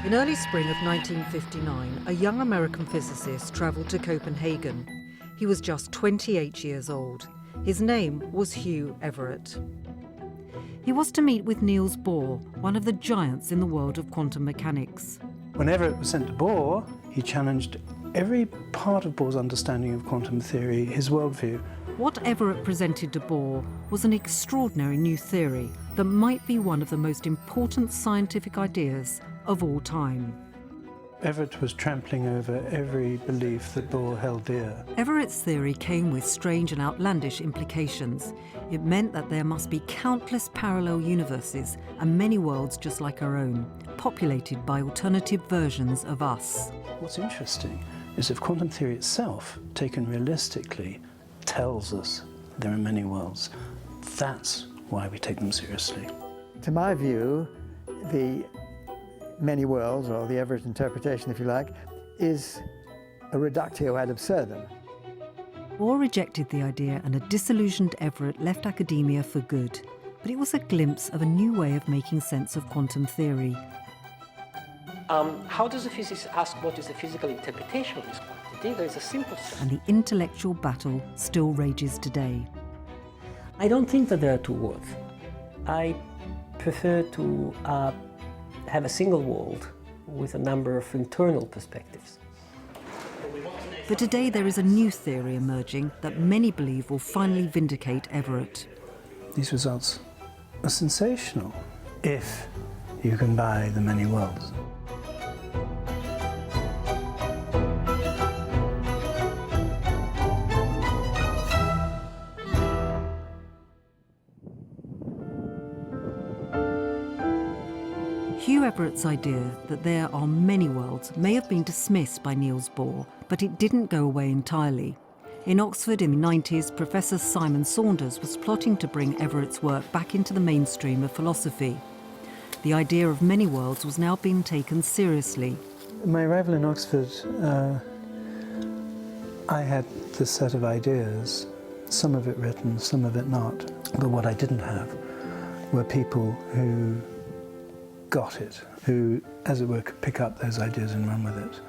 In early spring of 1959, a young American physicist travelled to Copenhagen. He was just 28 years old. His name was Hugh Everett. He was to meet with Niels Bohr, one of the giants in the world of quantum mechanics. When Everett was sent to Bohr, he challenged every part of Bohr's understanding of quantum theory, his worldview. What Everett presented to Bohr was an extraordinary new theory that might be one of the most important scientific ideas of all time. Everett was trampling over every belief that Bohr held dear. Everett's theory came with strange and outlandish implications. It meant that there must be countless parallel universes and many worlds just like our own, populated by alternative versions of us. What's interesting is if quantum theory itself, taken realistically, tells us there are many worlds, that's why we take them seriously. To my view, the many worlds, or the Everett interpretation, if you like, is a reductio ad absurdum. Bohr rejected the idea and a disillusioned Everett left academia for good. But it was a glimpse of a new way of making sense of quantum theory. How does a physicist ask what is the physical interpretation of this quantity? There is a simple step. And the intellectual battle still rages today. I don't think that there are two worlds. I prefer to have a single world with a number of internal perspectives. But today there is a new theory emerging that many believe will finally vindicate Everett. These results are sensational if you can buy the many worlds. Hugh Everett's idea that there are many worlds may have been dismissed by Niels Bohr, but it didn't go away entirely. In Oxford in the 90s, Professor Simon Saunders was plotting to bring Everett's work back into the mainstream of philosophy. The idea of many worlds was now being taken seriously. My arrival in Oxford, I had this set of ideas, some of it written, some of it not. But what I didn't have were people who got it, who, as it were, could pick up those ideas and run with it.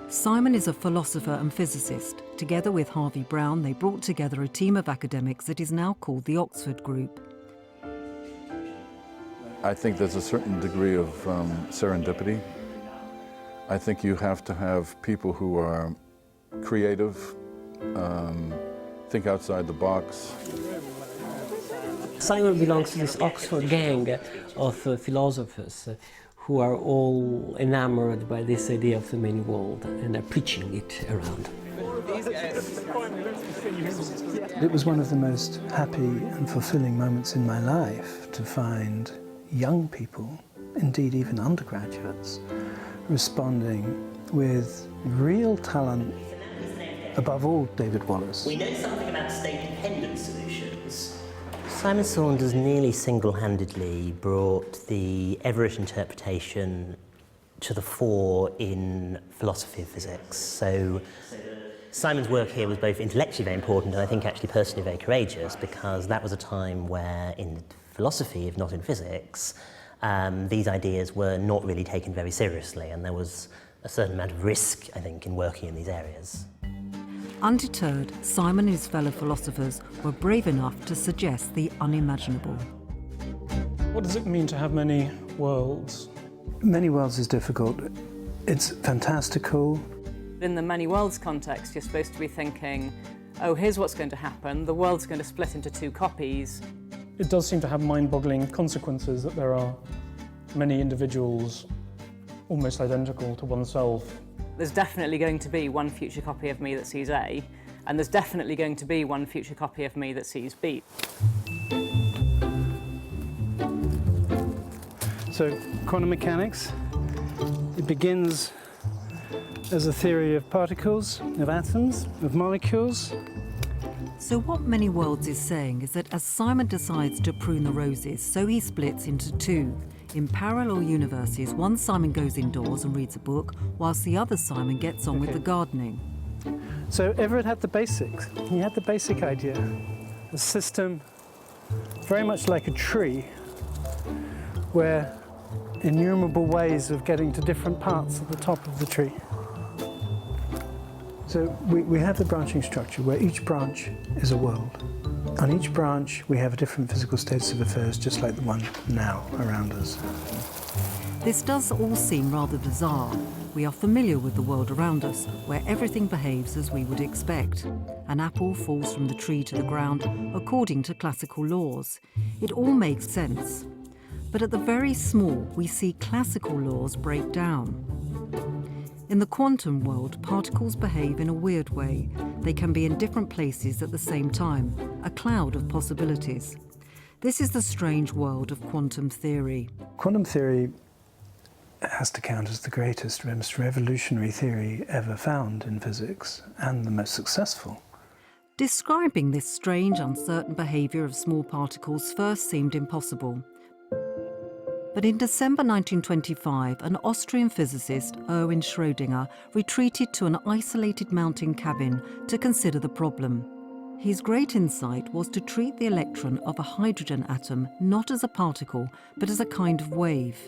Simon is a philosopher and physicist. Together with Harvey Brown, they brought together a team of academics that is now called the Oxford Group. I think there's a certain degree of serendipity. I think you have to have people who are creative, think outside the box. Simon belongs to this Oxford gang of philosophers who are all enamored by this idea of the many world and are preaching it around. It was one of the most happy and fulfilling moments in my life to find young people, indeed even undergraduates, responding with real talent, above all David Wallace. We know something about state-dependent solutions. Simon Saunders nearly single-handedly brought the Everett interpretation to the fore in philosophy of physics. So Simon's work here was both intellectually very important and I think actually personally very courageous, because that was a time where in philosophy, if not in physics, these ideas were not really taken very seriously, and there was a certain amount of risk, I think, in working in these areas. Undeterred, Simon and his fellow philosophers were brave enough to suggest the unimaginable. What does it mean to have many worlds? Many worlds is difficult. It's fantastical. In the many worlds context, you're supposed to be thinking, oh, here's what's going to happen. The world's going to split into two copies. It does seem to have mind-boggling consequences that there are many individuals almost identical to oneself. There's definitely going to be one future copy of me that sees A, and there's definitely going to be one future copy of me that sees B. So, quantum mechanics, it begins as a theory of particles, of atoms, of molecules. So what Many Worlds is saying is that as Simon decides to prune the roses, so he splits into two. In parallel universes, one Simon goes indoors and reads a book, whilst the other Simon gets on with the gardening. So Everett had the basics. He had the basic idea. A system very much like a tree, where innumerable ways of getting to different parts of the top of the tree. So we have the branching structure where each branch is a world. On each branch we have different physical states of affairs, just like the one now around us. This does all seem rather bizarre. We are familiar with the world around us, where everything behaves as we would expect. An apple falls from the tree to the ground according to classical laws. It all makes sense. But at the very small, we see classical laws break down. In the quantum world, particles behave in a weird way. They can be in different places at the same time, a cloud of possibilities. This is the strange world of quantum theory. Quantum theory has to count as the greatest, most revolutionary theory ever found in physics, and the most successful. Describing this strange, uncertain behaviour of small particles first seemed impossible. But in December 1925, an Austrian physicist, Erwin Schrödinger, retreated to an isolated mountain cabin to consider the problem. His great insight was to treat the electron of a hydrogen atom not as a particle, but as a kind of wave.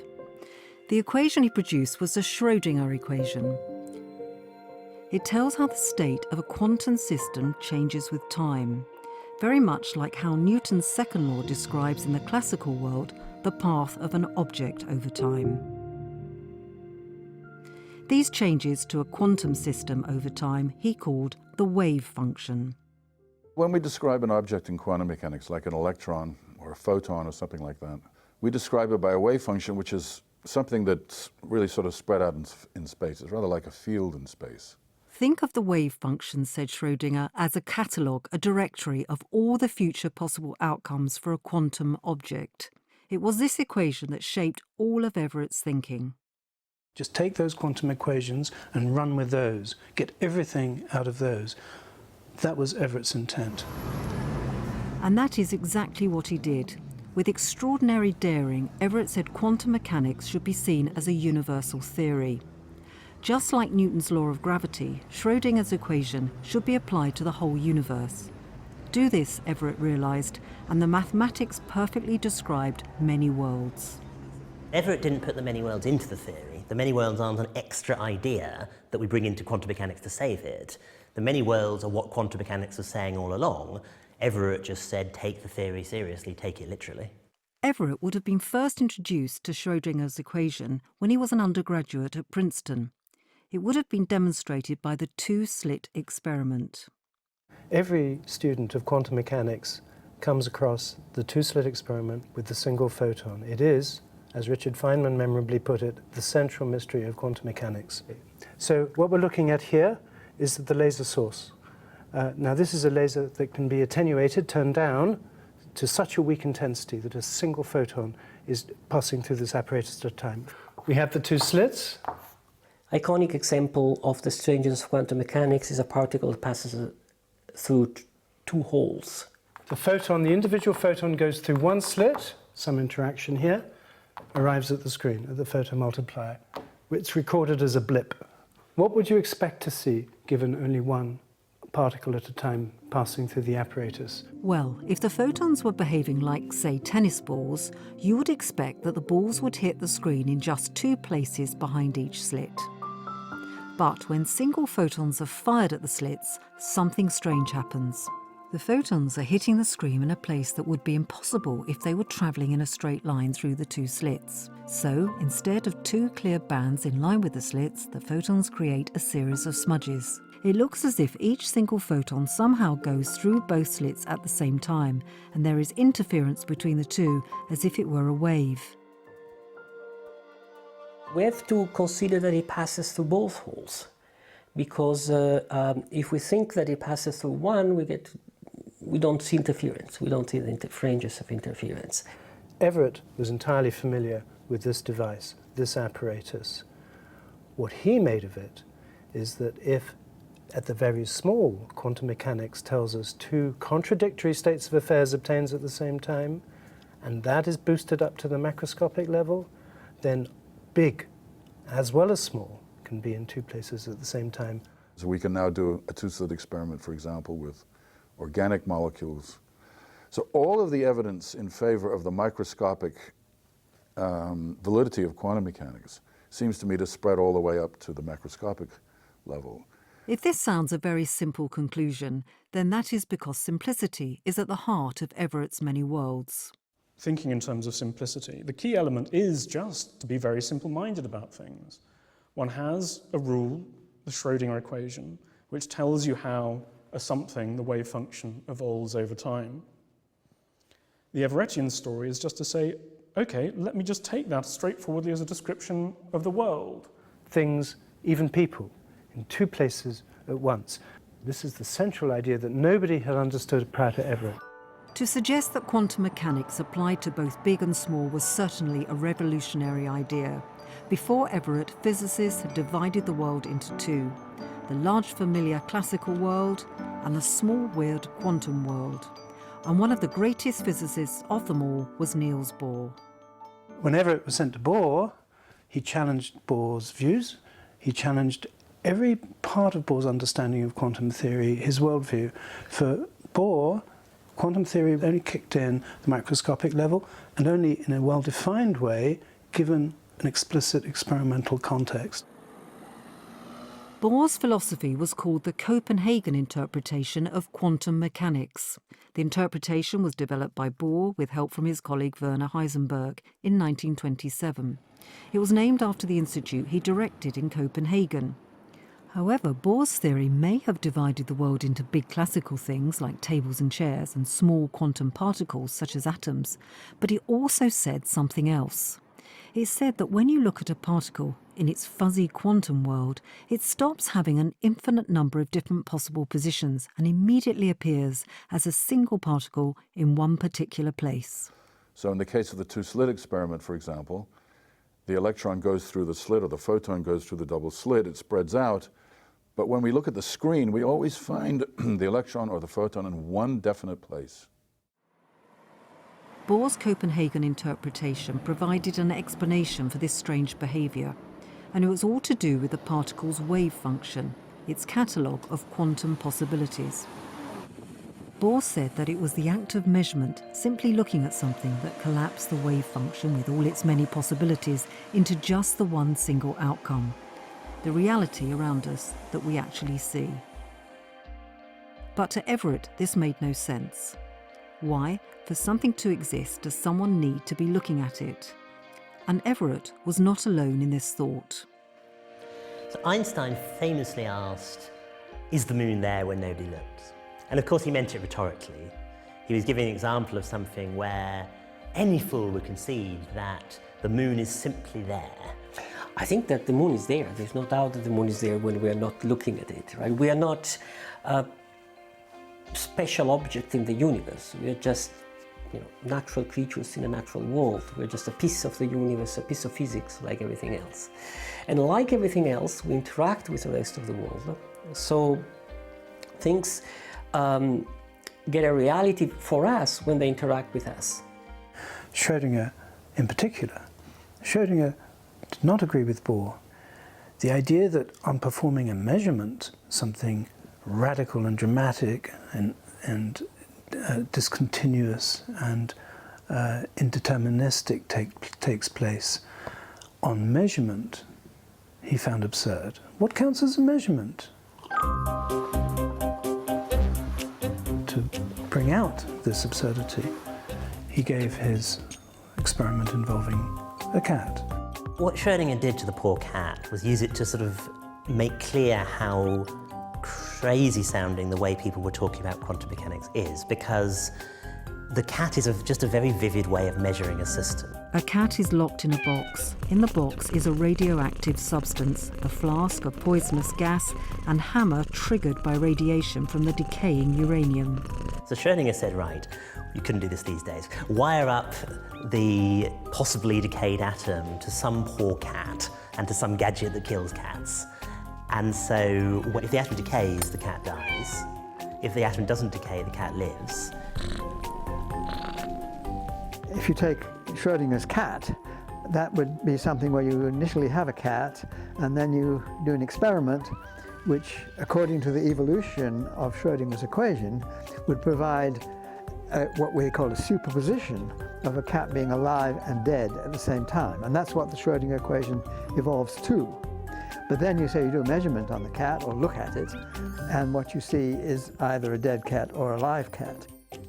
The equation he produced was the Schrödinger equation. It tells how the state of a quantum system changes with time, very much like how Newton's second law describes in the classical world the path of an object over time. These changes to a quantum system over time he called the wave function. When we describe an object in quantum mechanics, like an electron or a photon or something like that, we describe it by a wave function, which is something that's really sort of spread out in space. It's rather like a field in space. Think of the wave function, said Schrödinger, as a catalogue, a directory of all the future possible outcomes for a quantum object. It was this equation that shaped all of Everett's thinking. Just take those quantum equations and run with those. Get everything out of those. That was Everett's intent. And that is exactly what he did. With extraordinary daring, Everett said quantum mechanics should be seen as a universal theory. Just like Newton's law of gravity, Schrödinger's equation should be applied to the whole universe. Do this, Everett realised, and the mathematics perfectly described many worlds. Everett didn't put the many worlds into the theory. The many worlds aren't an extra idea that we bring into quantum mechanics to save it. The many worlds are what quantum mechanics was saying all along. Everett just said, take the theory seriously, take it literally. Everett would have been first introduced to Schrödinger's equation when he was an undergraduate at Princeton. It would have been demonstrated by the two-slit experiment. Every student of quantum mechanics comes across the two-slit experiment with the single photon. It is, as Richard Feynman memorably put it, the central mystery of quantum mechanics. So what we're looking at here is the laser source. Now this is a laser that can be attenuated, turned down to such a weak intensity that a single photon is passing through this apparatus at a time. We have the two slits. Iconic example of the strangeness of quantum mechanics is a particle that passes through two holes. The photon, the individual photon goes through one slit, some interaction here, arrives at the screen, at the photomultiplier. It's recorded as a blip. What would you expect to see given only one particle at a time passing through the apparatus? Well, if the photons were behaving like, say, tennis balls, you would expect that the balls would hit the screen in just two places behind each slit. But when single photons are fired at the slits, something strange happens. The photons are hitting the screen in a place that would be impossible if they were travelling in a straight line through the two slits. So, instead of two clear bands in line with the slits, the photons create a series of smudges. It looks as if each single photon somehow goes through both slits at the same time, and there is interference between the two, as if it were a wave. We have to consider that it passes through both holes, because if we think that it passes through one, we don't see interference. We don't see the fringes of interference. Everett was entirely familiar with this device, this apparatus. What he made of it is that if at the very small, quantum mechanics tells us two contradictory states of affairs obtains at the same time, and that is boosted up to the macroscopic level, then big, as well as small, can be in two places at the same time. So we can now do a two-slit experiment, for example, with organic molecules. So all of the evidence in favor of the microscopic validity of quantum mechanics seems to me to spread all the way up to the macroscopic level. If this sounds a very simple conclusion, then that is because simplicity is at the heart of Everett's many worlds. Thinking in terms of simplicity, the key element is just to be very simple-minded about things. One has a rule, the Schrödinger equation, which tells you how a something, the wave function, evolves over time. The Everettian story is just to say, okay, let me just take that straightforwardly as a description of the world. Things, even people, in two places at once. This is the central idea that nobody had understood prior to Everett. To suggest that quantum mechanics applied to both big and small was certainly a revolutionary idea. Before Everett, physicists had divided the world into two: the large familiar classical world and the small weird quantum world. And one of the greatest physicists of them all was Niels Bohr. When Everett was sent to Bohr, he challenged Bohr's views. He challenged every part of Bohr's understanding of quantum theory, his worldview. For Bohr, quantum theory only kicked in the macroscopic level and only in a well-defined way, given an explicit experimental context. Bohr's philosophy was called the Copenhagen interpretation of quantum mechanics. The interpretation was developed by Bohr with help from his colleague Werner Heisenberg in 1927. It was named after the institute he directed in Copenhagen. However, Bohr's theory may have divided the world into big classical things like tables and chairs and small quantum particles such as atoms, but he also said something else. It said that when you look at a particle in its fuzzy quantum world, it stops having an infinite number of different possible positions and immediately appears as a single particle in one particular place. So in the case of the two-slit experiment, for example, the electron goes through the slit or the photon goes through the double slit, it spreads out, but when we look at the screen, we always find the electron or the photon in one definite place. Bohr's Copenhagen interpretation provided an explanation for this strange behaviour, and it was all to do with the particle's wave function, its catalogue of quantum possibilities. Bohr said that it was the act of measurement, simply looking at something, that collapsed the wave function with all its many possibilities into just the one single outcome, the reality around us that we actually see. But to Everett, this made no sense. Why, for something to exist, does someone need to be looking at it? And Everett was not alone in this thought. So Einstein famously asked, is the moon there when nobody looks? And of course he meant it rhetorically. He was giving an example of something where any fool would concede that the moon is simply there. I think that the moon is there. There's no doubt that the moon is there when we are not looking at it, right? We are not a special object in the universe. We are just, natural creatures in a natural world. We're just a piece of the universe, a piece of physics, like everything else. And like everything else, we interact with the rest of the world. So things get a reality for us when they interact with us. Schrödinger, in particular, Schrödinger did not agree with Bohr. The idea that on performing a measurement, something radical and dramatic and discontinuous and indeterministic takes place on measurement, he found absurd. What counts as a measurement? To bring out this absurdity, he gave his experiment involving a cat. What Schrödinger did to the poor cat was use it to sort of make clear how crazy sounding the way people were talking about quantum mechanics is, because the cat is just a very vivid way of measuring a system. A cat is locked in a box. In the box is a radioactive substance, a flask of poisonous gas, and hammer triggered by radiation from the decaying uranium. So Schrödinger said, right, you couldn't do this these days. Wire up the possibly decayed atom to some poor cat and to some gadget that kills cats. And so if the atom decays, the cat dies. If the atom doesn't decay, the cat lives. If you take Schrödinger's cat, that would be something where you initially have a cat and then you do an experiment which, according to the evolution of Schrödinger's equation, would provide what we call a superposition of a cat being alive and dead at the same time. And that's what the Schrödinger equation evolves to. But then you say you do a measurement on the cat or look at it, and what you see is either a dead cat or a live cat.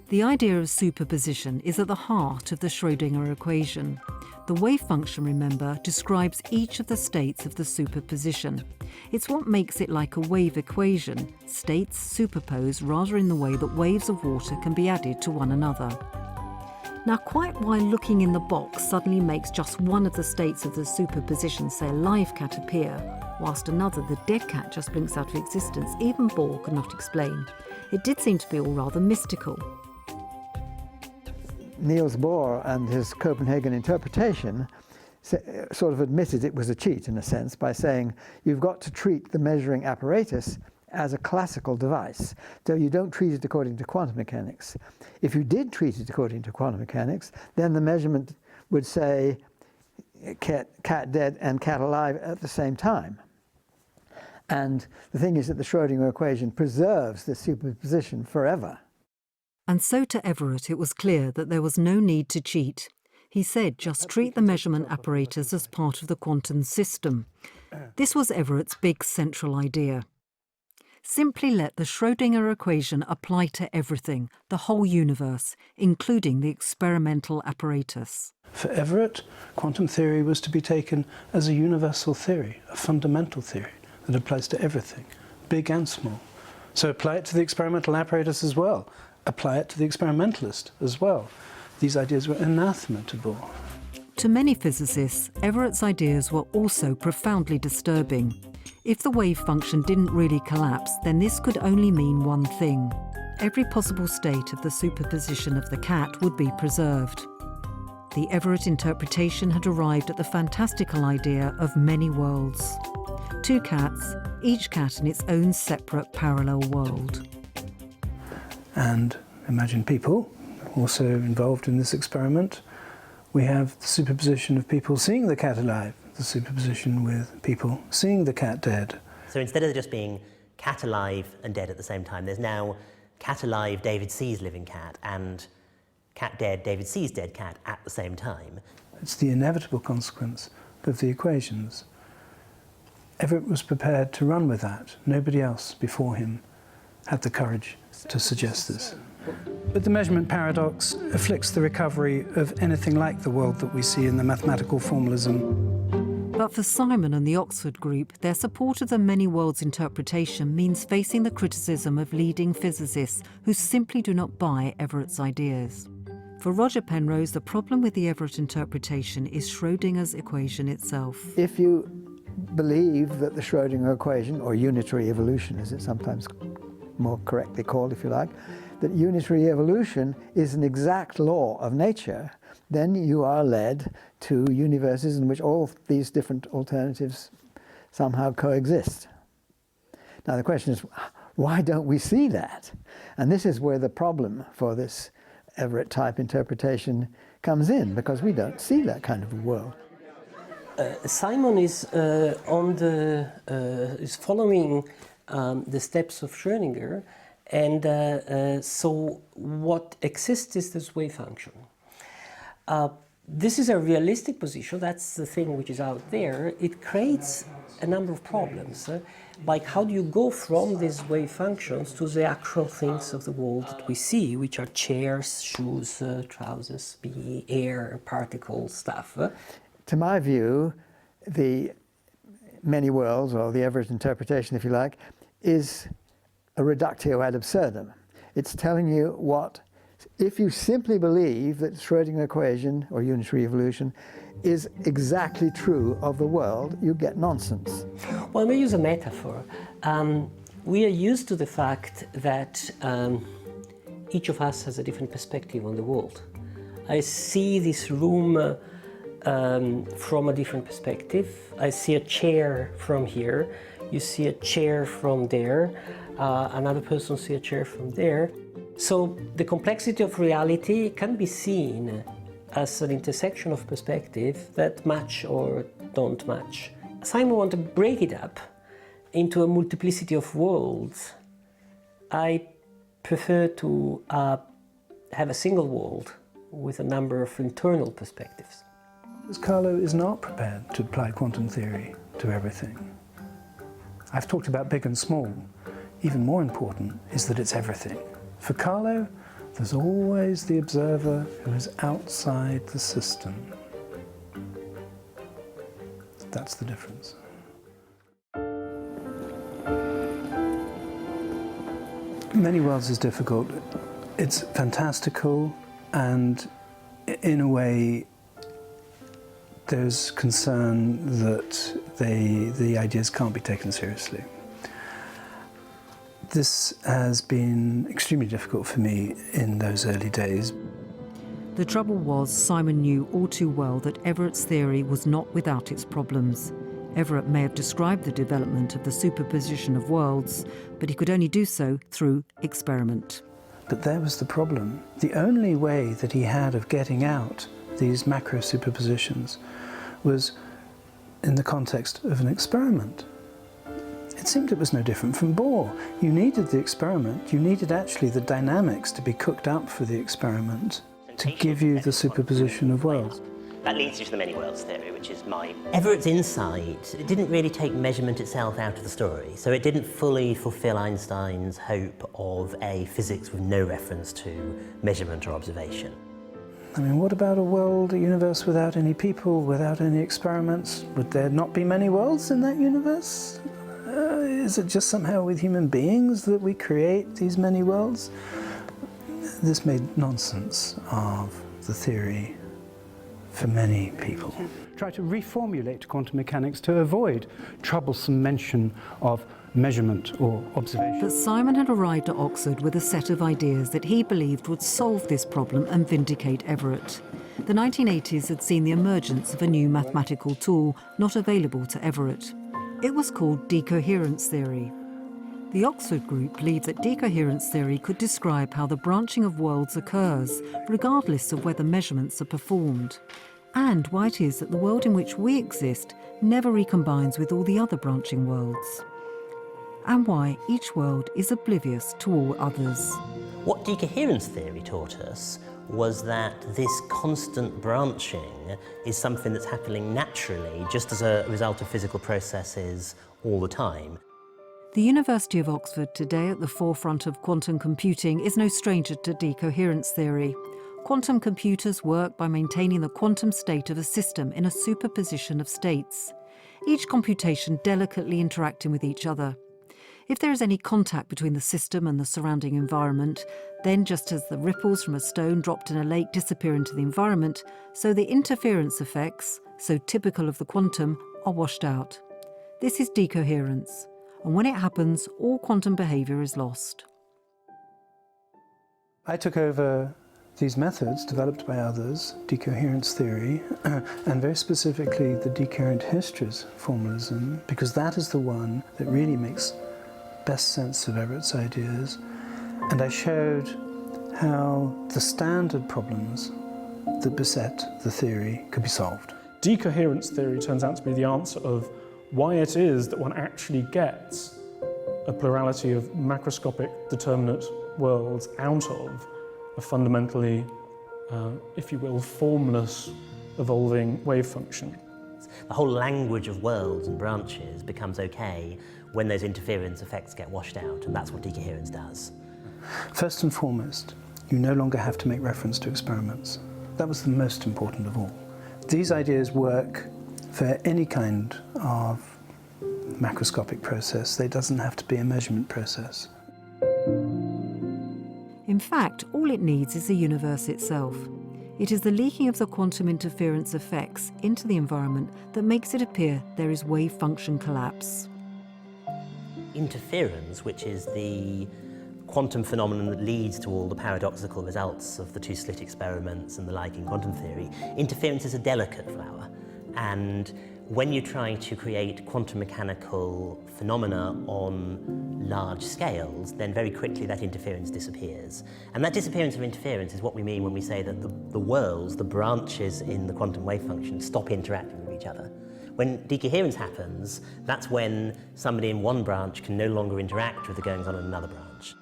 The idea of superposition is at the heart of the Schrödinger equation. The wave function, remember, describes each of the states of the superposition. It's what makes it like a wave equation. States superpose rather in the way that waves of water can be added to one another. Now, quite why looking in the box suddenly makes just one of the states of the superposition, say a live cat, appear, whilst another, the dead cat, just blinks out of existence, even Bohr could not explain. It did seem to be all rather mystical. Niels Bohr and his Copenhagen interpretation sort of admitted it was a cheat in a sense by saying you've got to treat the measuring apparatus as a classical device. So you don't treat it according to quantum mechanics. If you did treat it according to quantum mechanics, then the measurement would say cat dead and cat alive at the same time. And the thing is that the Schrödinger equation preserves the superposition forever. And so to Everett it was clear that there was no need to cheat. He said just treat the measurement apparatus as part of the quantum system. This was Everett's big central idea. Simply let the Schrödinger equation apply to everything, the whole universe, including the experimental apparatus. For Everett, quantum theory was to be taken as a universal theory, a fundamental theory that applies to everything, big and small. So apply it to the experimental apparatus as well. Apply it to the experimentalist as well. These ideas were anathema to Bohr. To many physicists, Everett's ideas were also profoundly disturbing. If the wave function didn't really collapse, then this could only mean one thing. Every possible state of the superposition of the cat would be preserved. The Everett interpretation had arrived at the fantastical idea of many worlds. Two cats, each cat in its own separate parallel world. And imagine people also involved in this experiment. We have the superposition of people seeing the cat alive, the superposition with people seeing the cat dead. So instead of just being cat alive and dead at the same time, there's now cat alive, David sees living cat, and cat dead, David sees dead cat at the same time. It's the inevitable consequence of the equations. Everett was prepared to run with that. Nobody else before him had the courage to suggest this. But the measurement paradox afflicts the recovery of anything like the world that we see in the mathematical formalism. But for Simon and the Oxford group, their support of the many worlds interpretation means facing the criticism of leading physicists who simply do not buy Everett's ideas. For Roger Penrose, the problem with the Everett interpretation is Schrödinger's equation itself. If you believe that the Schrödinger equation, or unitary evolution as it's sometimes more correctly called if you like, that unitary evolution is an exact law of nature, then you are led to universes in which all these different alternatives somehow coexist. Now the question is, why don't we see that? And this is where the problem for this Everett-type interpretation comes in, because we don't see that kind of a world. Simon is is following the steps of Schrödinger, and so what exists is this wave function. This is a realistic position. That's the thing which is out there. It creates a number of problems, like how do you go from these wave functions to the actual things of the world that we see, which are chairs, shoes, trousers, air, particles, stuff. To my view, the many worlds, or the Everett interpretation, if you like, is a reductio ad absurdum. It's telling you what, if you simply believe that the Schrödinger equation, or unitary evolution, is exactly true of the world, you get nonsense. Well, let me use a metaphor. We are used to the fact that each of us has a different perspective on the world. I see this room from a different perspective. I see a chair from here, you see a chair from there, another person sees a chair from there. So the complexity of reality can be seen as an intersection of perspective that match or don't match. Simon wanted to break it up into a multiplicity of worlds. I prefer to have a single world with a number of internal perspectives. Carlo is not prepared to apply quantum theory to everything. I've talked about big and small. Even more important is that it's everything. For Carlo, there's always the observer who is outside the system. That's the difference. Many worlds is difficult. It's fantastical, and in a way there's concern that the ideas can't be taken seriously. This has been extremely difficult for me in those early days. The trouble was, Simon knew all too well that Everett's theory was not without its problems. Everett may have described the development of the superposition of worlds, but he could only do so through experiment. But there was the problem. The only way that he had of getting out these macro superpositions was in the context of an experiment. It seemed it was no different from Bohr. You needed the experiment, you needed actually the dynamics to be cooked up for the experiment to give you the superposition of worlds. That leads you to the many worlds theory, which is my... Everett's insight, it didn't really take measurement itself out of the story, so it didn't fully fulfill Einstein's hope of a physics with no reference to measurement or observation. I mean, what about a world, a universe without any people, without any experiments? Would there not be many worlds in that universe? Is it just somehow with human beings that we create these many worlds? This made nonsense of the theory for many people. Try to reformulate quantum mechanics to avoid troublesome mention of measurement or observation. But Simon had arrived at Oxford with a set of ideas that he believed would solve this problem and vindicate Everett. The 1980s had seen the emergence of a new mathematical tool not available to Everett. It was called decoherence theory. The Oxford group believed that decoherence theory could describe how the branching of worlds occurs, regardless of whether measurements are performed, and why it is that the world in which we exist never recombines with all the other branching worlds, and why each world is oblivious to all others. What decoherence theory taught us was that this constant branching is something that's happening naturally, just as a result of physical processes all the time. The University of Oxford, today at the forefront of quantum computing, is no stranger to decoherence theory. Quantum computers work by maintaining the quantum state of a system in a superposition of states, each computation delicately interacting with each other. If there is any contact between the system and the surrounding environment, then just as the ripples from a stone dropped in a lake disappear into the environment, so the interference effects, so typical of the quantum, are washed out. This is decoherence, and when it happens, all quantum behaviour is lost. I took over these methods developed by others, decoherence theory, and very specifically the decoherent hysteresis formalism, because that is the one that really makes best sense of Everett's ideas. And I showed how the standard problems that beset the theory could be solved. Decoherence theory turns out to be the answer of why it is that one actually gets a plurality of macroscopic determinate worlds out of a fundamentally, if you will, formless evolving wave function. The whole language of worlds and branches becomes okay when those interference effects get washed out, and that's what decoherence does. First and foremost, you no longer have to make reference to experiments. That was the most important of all. These ideas work for any kind of macroscopic process. There doesn't have to be a measurement process. In fact, all it needs is the universe itself. It is the leaking of the quantum interference effects into the environment that makes it appear there is wave function collapse. Interference, which is the quantum phenomenon that leads to all the paradoxical results of the two-slit experiments and the like in quantum theory, interference is a delicate flower. And when you try to create quantum mechanical phenomena on large scales, then very quickly that interference disappears. And that disappearance of interference is what we mean when we say that the worlds, the branches in the quantum wave function, stop interacting with each other. When decoherence happens, that's when somebody in one branch can no longer interact with the goings-on in another branch.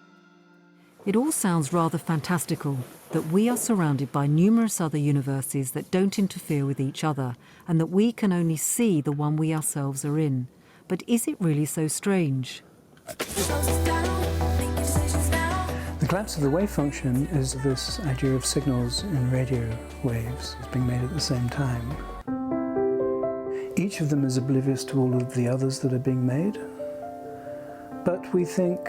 It all sounds rather fantastical, that we are surrounded by numerous other universes that don't interfere with each other, and that we can only see the one we ourselves are in. But is it really so strange? The collapse of the wave function is this idea of signals in radio waves being made at the same time. Each of them is oblivious to all of the others that are being made, but we think,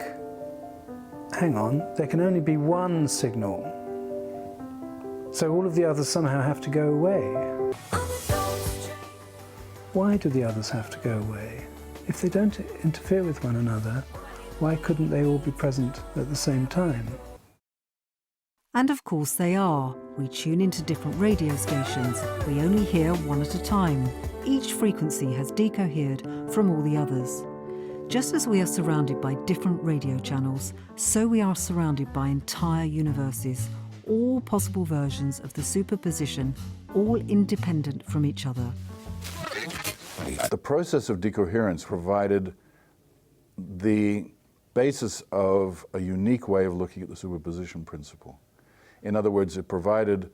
hang on, there can only be one signal, so all of the others somehow have to go away. Why do the others have to go away? If they don't interfere with one another, why couldn't they all be present at the same time? And of course they are. We tune into different radio stations. We only hear one at a time. Each frequency has decohered from all the others. Just as we are surrounded by different radio channels, so we are surrounded by entire universes, all possible versions of the superposition, all independent from each other. The process of decoherence provided the basis of a unique way of looking at the superposition principle. In other words, it provided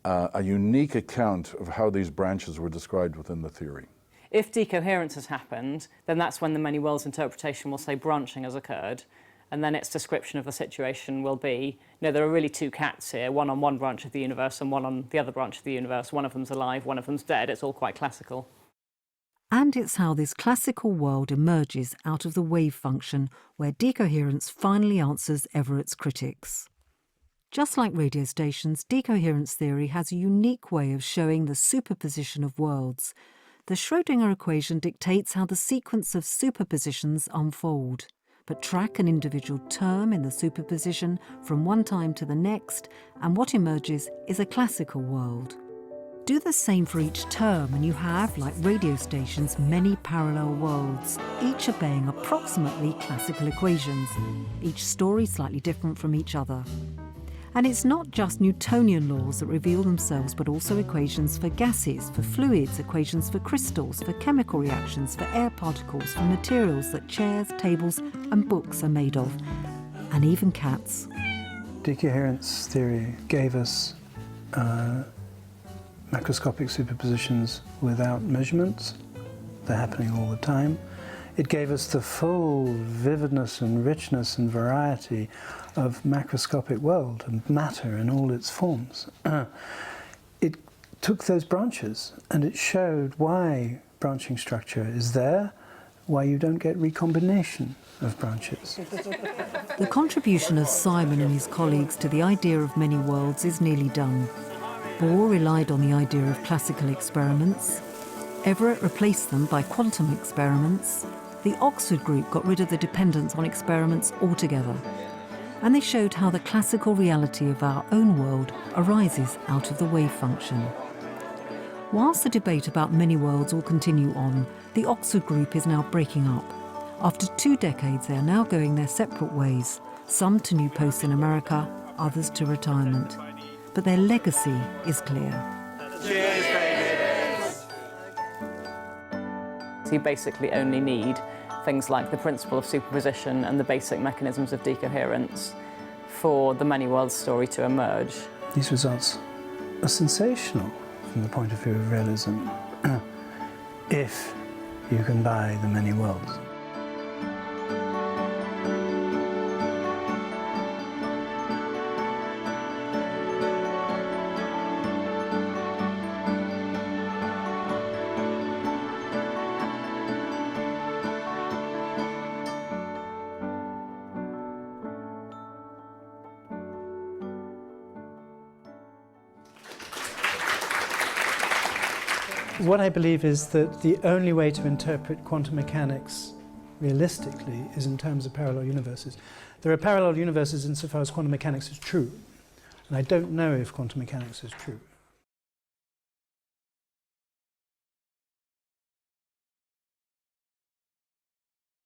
a unique account of how these branches were described within the theory. If decoherence has happened, then that's when the many worlds interpretation will say branching has occurred, and then its description of the situation will be, there are really two cats here, one on one branch of the universe and one on the other branch of the universe. One of them's alive, one of them's dead. It's all quite classical. And it's how this classical world emerges out of the wave function, where decoherence finally answers Everett's critics. Just like radio stations, decoherence theory has a unique way of showing the superposition of worlds. The Schrödinger equation dictates how the sequence of superpositions unfold, but track an individual term in the superposition from one time to the next, and what emerges is a classical world. Do the same for each term and you have, like radio stations, many parallel worlds, each obeying approximately classical equations, each story slightly different from each other. And it's not just Newtonian laws that reveal themselves, but also equations for gases, for fluids, equations for crystals, for chemical reactions, for air particles, for materials that chairs, tables and books are made of, and even cats. Decoherence theory gave us macroscopic superpositions without measurements. They're happening all the time. It gave us the full vividness and richness and variety of macroscopic world and matter in all its forms. It took those branches and it showed why branching structure is there, why you don't get recombination of branches. The contribution of Simon and his colleagues to the idea of many worlds is nearly done. Bohr relied on the idea of classical experiments. Everett replaced them by quantum experiments. The Oxford group got rid of the dependence on experiments altogether. And they showed how the classical reality of our own world arises out of the wave function. Whilst the debate about many worlds will continue on, the Oxford group is now breaking up. After 2 decades, they are now going their separate ways, some to new posts in America, others to retirement. But their legacy is clear. So you basically only need things like the principle of superposition and the basic mechanisms of decoherence for the many worlds story to emerge. These results are sensational from the point of view of realism, if you can buy the many worlds. What I believe is that the only way to interpret quantum mechanics realistically is in terms of parallel universes. There are parallel universes insofar as quantum mechanics is true, and I don't know if quantum mechanics is true.